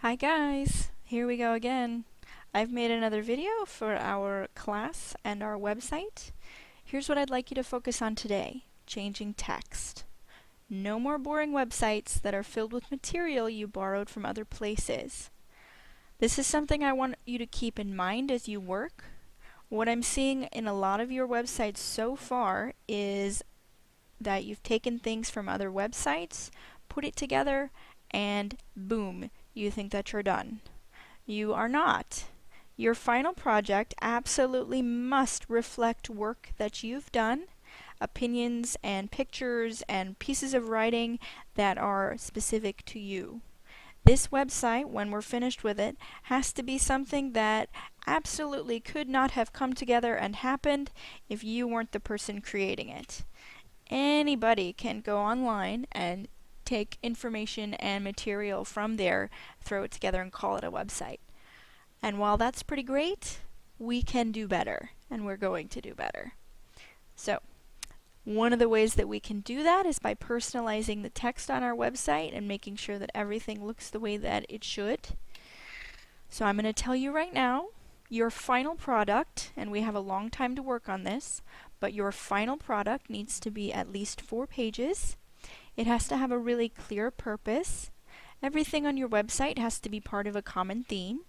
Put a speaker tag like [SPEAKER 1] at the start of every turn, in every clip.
[SPEAKER 1] Hi guys, here we go again. I've made another video for our class and our website. Here's what I'd like you to focus on today: changing text. No more boring websites that are filled with material you borrowed from other places. This is something I want you to keep in mind as you work. What I'm seeing in a lot of your websites so far is that you've taken things from other websites, put it together, and boom, you think that you're done. You are not. Your final project absolutely must reflect work that you've done, opinions and pictures and pieces of writing that are specific to you. This website, when we're finished with it, has to be something that absolutely could not have come together and happened if you weren't the person creating it. Anybody can go online and take information and material from there, throw it together, and call it a website. And while that's pretty great, we can do better, and we're going to do better. So, one of the ways that we can do that is by personalizing the text on our website and making sure that everything looks the way that it should. So I'm going to tell you right now, your final product, and we have a long time to work on this, but your final product needs to be at least 4 pages. It has to have a really clear purpose. Everything on your website has to be part of a common theme.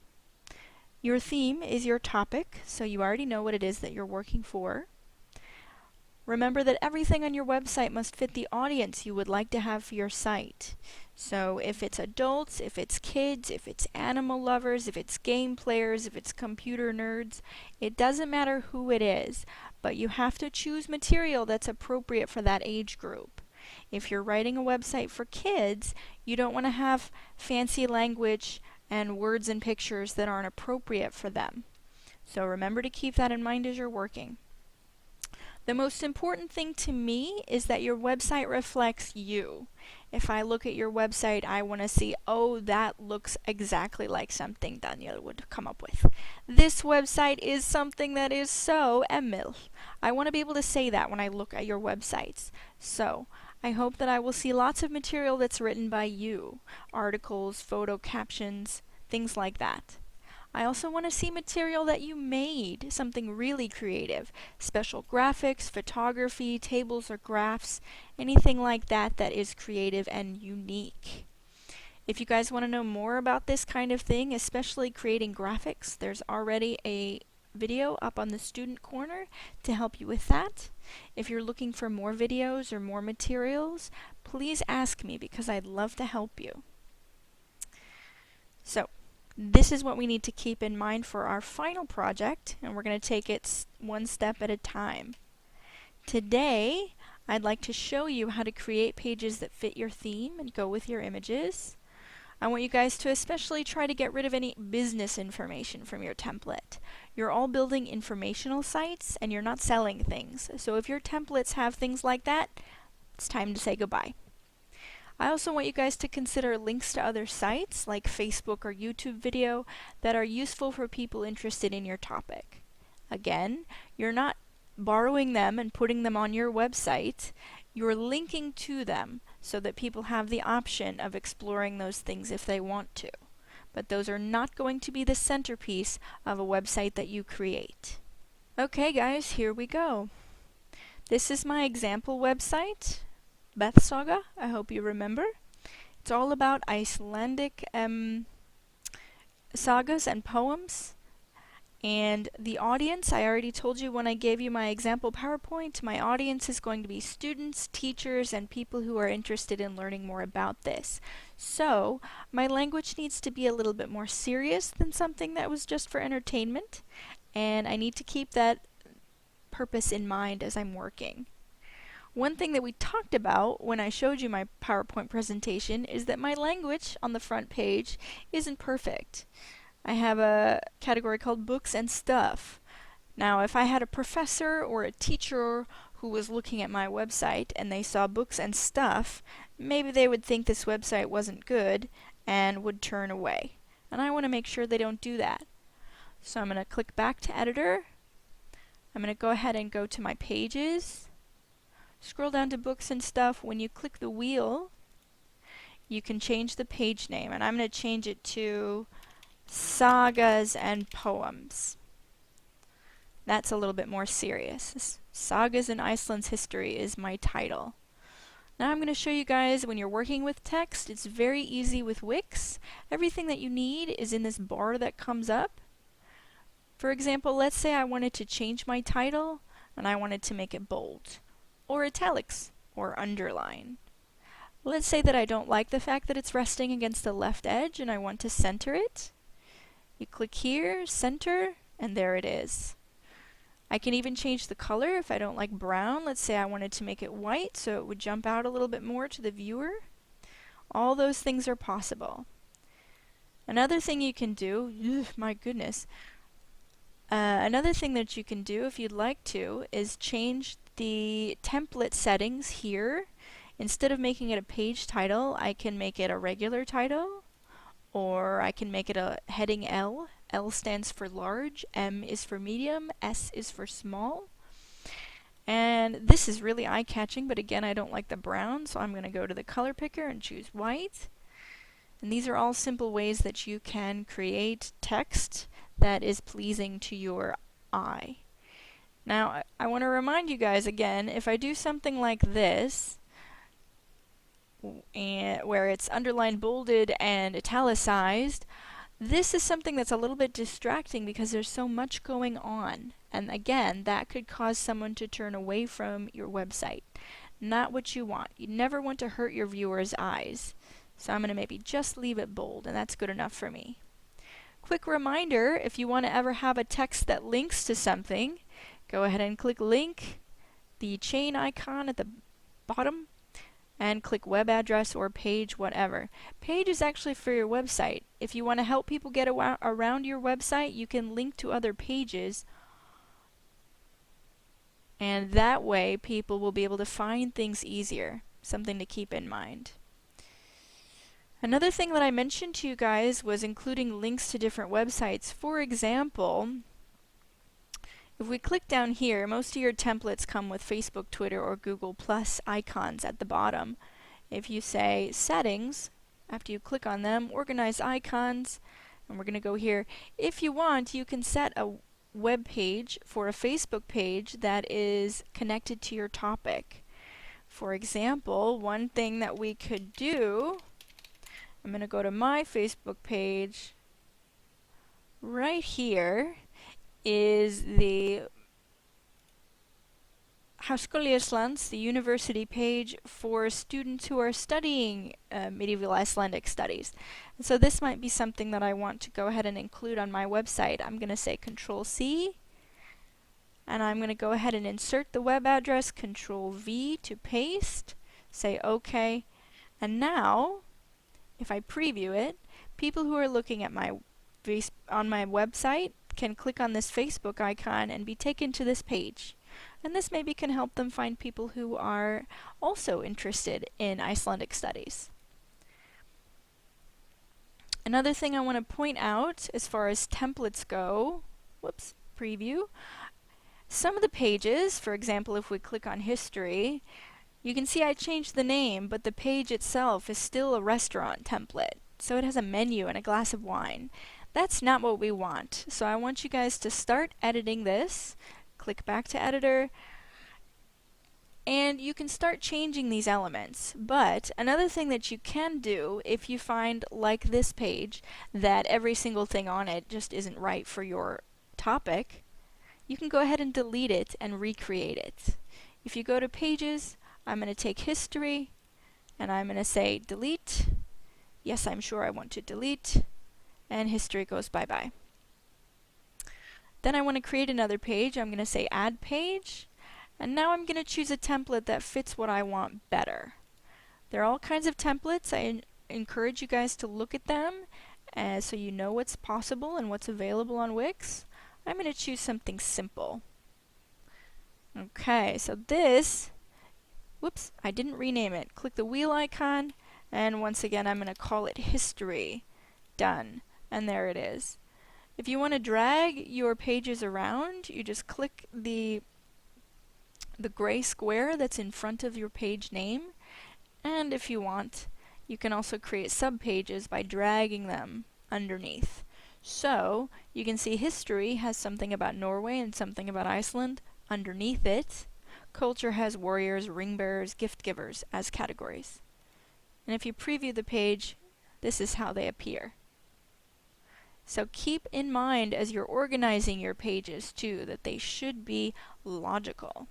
[SPEAKER 1] Your theme is your topic, so you already know what it is that you're working for. Remember that everything on your website must fit the audience you would like to have for your site. So if it's adults, if it's kids, if it's animal lovers, if it's game players, if it's computer nerds, it doesn't matter who it is, but you have to choose material that's appropriate for that age group. If you're writing a website for kids, you don't want to have fancy language and words and pictures that aren't appropriate for them. So remember to keep that in mind as you're working. The most important thing to me is that your website reflects you. If I look at your website, I want to see, oh, that looks exactly like something Daniel would come up with. This website is something that is so Emil. I want to be able to say that when I look at your websites. So, I hope that I will see lots of material that's written by you. Articles, photo captions, things like that. I also want to see material that you made, something really creative. Special graphics, photography, tables or graphs, anything like that that is creative and unique. If you guys want to know more about this kind of thing, especially creating graphics, there's already a video up on the student corner to help you with that. If you're looking for more videos or more materials, please ask me because I'd love to help you. So, this is what we need to keep in mind for our final project, and we're going to take it one step at a time. Today, I'd like to show you how to create pages that fit your theme and go with your images. I want you guys to especially try to get rid of any business information from your template. You're all building informational sites and you're not selling things, so if your templates have things like that, it's time to say goodbye. I also want you guys to consider links to other sites like Facebook or YouTube video that are useful for people interested in your topic. Again, you're not borrowing them and putting them on your website, you're linking to them so that people have the option of exploring those things if they want to. But those are not going to be the centerpiece of a website that you create. Okay guys, here we go. This is my example website. Bethsaga, I hope you remember. It's all about Icelandic sagas and poems. And the audience, I already told you when I gave you my example PowerPoint, my audience is going to be students, teachers, and people who are interested in learning more about this. So, my language needs to be a little bit more serious than something that was just for entertainment, and I need to keep that purpose in mind as I'm working. One thing that we talked about when I showed you my PowerPoint presentation is that my language on the front page isn't perfect. I have a category called books and stuff. Now, if I had a professor or a teacher who was looking at my website and they saw books and stuff, maybe they would think this website wasn't good and would turn away. And I want to make sure they don't do that. So I'm going to click back to editor. I'm going to go ahead and go to my pages. Scroll down to books and stuff. When you click the wheel, you can change the page name, and I'm going to change it to Sagas and Poems. That's a little bit more serious. Sagas in Iceland's History is my title. Now I'm going to show you guys when you're working with text, it's very easy with Wix. Everything that you need is in this bar that comes up. For example, let's say I wanted to change my title and I wanted to make it bold, or italics, or underline. Let's say that I don't like the fact that it's resting against the left edge and I want to center it. You click here, center, and there it is. I can even change the color if I don't like brown. Let's say I wanted to make it white so it would jump out a little bit more to the viewer. All those things are possible. Another thing you can do, my goodness, another thing that you can do if you'd like to is change the template settings here. Instead of making it a page title, I can make it a regular title, or I can make it a heading L. L stands for large, M is for medium, S is for small. And this is really eye-catching, but again, I don't like the brown, so I'm going to go to the color picker and choose white. And these are all simple ways that you can create text that is pleasing to your eye. Now, I want to remind you guys again, if I do something like this, where it's underlined, bolded, and italicized, this is something that's a little bit distracting because there's so much going on. And again, that could cause someone to turn away from your website. Not what you want. You never want to hurt your viewers' eyes. So I'm going to maybe just leave it bold, and that's good enough for me. Quick reminder, if you want to ever have a text that links to something, go ahead and click link, the chain icon at the bottom, and click web address or page, whatever. Page is actually for your website. If you want to help people get around your website, you can link to other pages, and that way people will be able to find things easier. Something to keep in mind. Another thing that I mentioned to you guys was including links to different websites. For example, if we click down here, most of your templates come with Facebook, Twitter, or Google Plus icons at the bottom. If you say Settings, after you click on them, Organize Icons, and we're going to go here. If you want, you can set a web page for a Facebook page that is connected to your topic. For example, one thing that we could do, I'm going to go to my Facebook page. Right here is the Háskóli Íslands, the university page for students who are studying medieval Icelandic studies. And so this might be something that I want to go ahead and include on my website. I'm going to say Control-C, and I'm going to go ahead and insert the web address, Control-V to paste, say OK, and now, if I preview it, people who are looking at my on my website can click on this Facebook icon and be taken to this page. And this maybe can help them find people who are also interested in Icelandic studies. Another thing I want to point out as far as templates go, whoops, preview, some of the pages, for example, if we click on history, you can see I changed the name, but the page itself is still a restaurant template. So it has a menu and a glass of wine. That's not what we want. So I want you guys to start editing this. Click back to editor, and you can start changing these elements. But another thing that you can do, if you find, like this page, that every single thing on it just isn't right for your topic, you can go ahead and delete it and recreate it. If you go to Pages, I'm going to take History, and I'm going to say Delete. Yes, I'm sure I want to delete, and History goes bye-bye. Then I want to create another page. I'm going to say Add Page, and now I'm going to choose a template that fits what I want better. There are all kinds of templates. I encourage you guys to look at them so you know what's possible and what's available on Wix. I'm going to choose something simple. Okay, so this, whoops, I didn't rename it. Click the wheel icon, and once again I'm going to call it History. Done. And there it is. If you want to drag your pages around, you just click the gray square that's in front of your page name, and if you want, You can also create subpages by dragging them underneath. So you can see history has something about Norway and something about Iceland underneath it. Culture has warriors, ring bearers, gift givers as categories. And if you preview the page, this is how they appear. So keep in mind as you're organizing your pages too that they should be logical.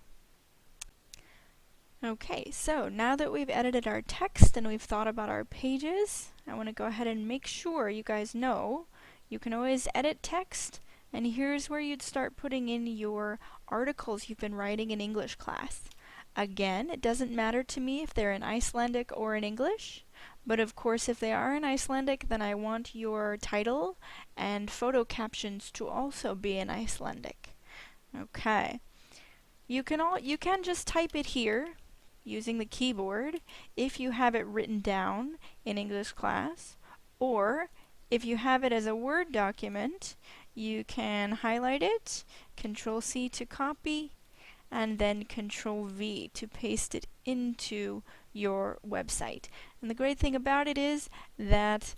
[SPEAKER 1] Okay, so now that we've edited our text and we've thought about our pages, I want to go ahead and make sure you guys know you can always edit text, and here's where you'd start putting in your articles you've been writing in English class. Again, it doesn't matter to me if they're in Icelandic or in English, but of course if they are in Icelandic, then I want your title and photo captions to also be in Icelandic. Okay. You can just type it here using the keyboard if you have it written down in English class, or if you have it as a Word document, you can highlight it, Control-C to copy, and then Control-V to paste it into your website. And the great thing about it is that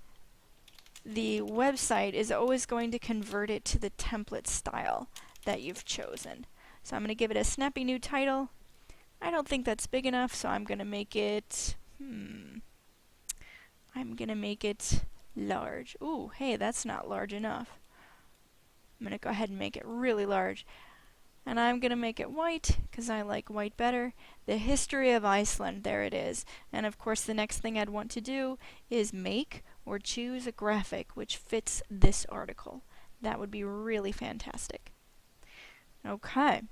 [SPEAKER 1] the website is always going to convert it to the template style that you've chosen. So I'm going to give it a snappy new title. I don't think that's big enough, so I'm going to make it, I'm going to make it large. Ooh, hey, that's not large enough. I'm going to go ahead and make it really large. And I'm going to make it white, because I like white better. The History of Iceland, there it is. And of course the next thing I'd want to do is make or choose a graphic which fits this article. That would be really fantastic. Okay.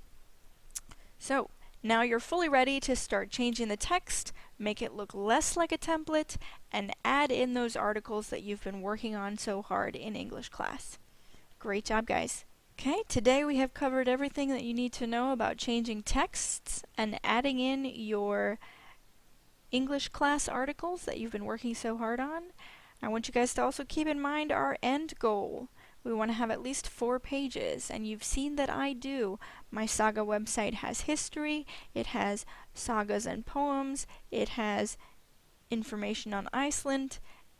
[SPEAKER 1] So, now you're fully ready to start changing the text, make it look less like a template, and add in those articles that you've been working on so hard in English class. Great job, guys. Okay, today we have covered everything that you need to know about changing texts and adding in your English class articles that you've been working so hard on. I want you guys to also keep in mind our end goal. We want to have at least 4 pages, and you've seen that I do. My Saga website has history, it has sagas and poems, it has information on Iceland,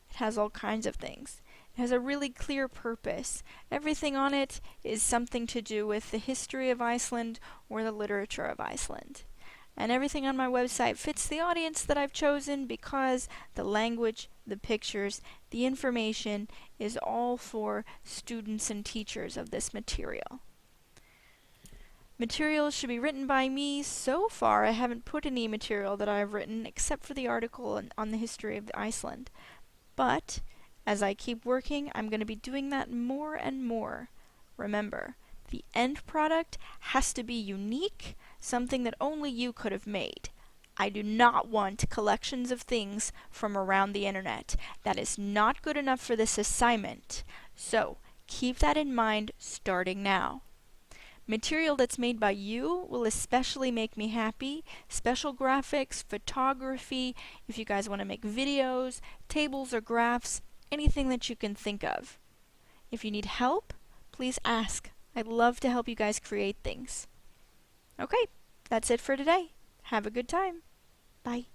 [SPEAKER 1] it has all kinds of things. It has a really clear purpose. Everything on it is something to do with the history of Iceland or the literature of Iceland. And everything on my website fits the audience that I've chosen because the language, the pictures, the information is all for students and teachers of this material. Materials should be written by me. So far, I haven't put any material that I've written except for the article on the history of Iceland. But as I keep working, I'm going to be doing that more and more. Remember, the end product has to be unique, something that only you could have made. I do not want collections of things from around the internet. That is not good enough for this assignment. So, keep that in mind starting now. Material that's made by you will especially make me happy. Special graphics, photography, if you guys want to make videos, tables or graphs, anything that you can think of. If you need help, please ask. I'd love to help you guys create things. Okay, that's it for today. Have a good time. Bye.